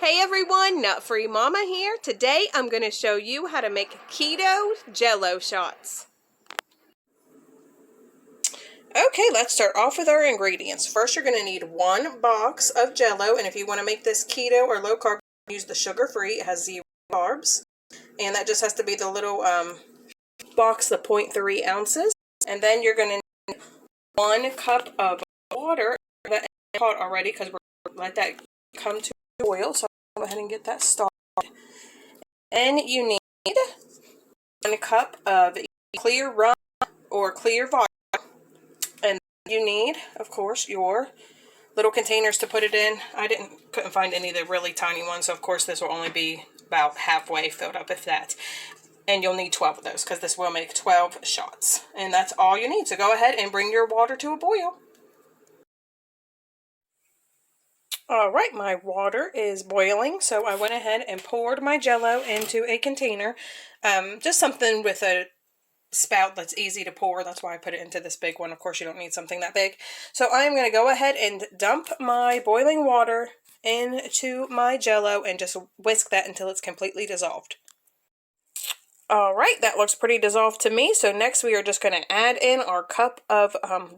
Hey everyone, Nut Free Mama here. Today I'm going to show you how to make keto Jello shots. Okay, let's start off with our ingredients. First you're going to need 1 box of Jello, and if you want to make this keto or low carb, use the sugar-free. It has 0 carbs, and that just has to be the little box, the 0.3 ounces. And then you're going to need 1 cup of water. That is hot already because we're going to let that come to boil, so I'll go ahead and get that started. And you need 1 cup of clear rum or clear vodka. And you need, of course, your little containers to put it in. I couldn't find any of the really tiny ones, so of course this will only be about halfway filled up, if that. And you'll need 12 of those because this will make 12 shots. And that's all you need. So go ahead and bring your water to a boil. Alright, my water is boiling, so I went ahead and poured my Jello into a container. Just something with a spout that's easy to pour. That's why I put it into this big one. Of course, you don't need something that big. So I'm going to go ahead and dump my boiling water into my Jello and just whisk that until it's completely dissolved. Alright, that looks pretty dissolved to me. So next we are just going to add in our cup of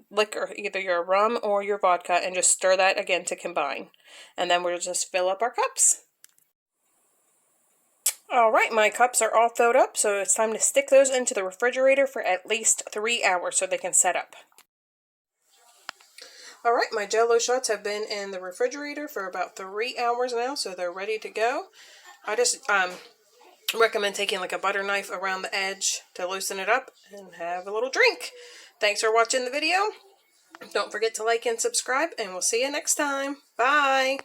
liquor, either your rum or your vodka, and just stir that again to combine. And then we'll just fill up our cups. Alright, my cups are all filled up, so it's time to stick those into the refrigerator for at least 3 hours so they can set up. Alright, my Jello shots have been in the refrigerator for about 3 hours now, so they're ready to go. I just recommend taking like a butter knife around the edge to loosen it up and have a little drink. Thanks for watching the video. Don't forget to like and subscribe, and we'll see you next time. Bye!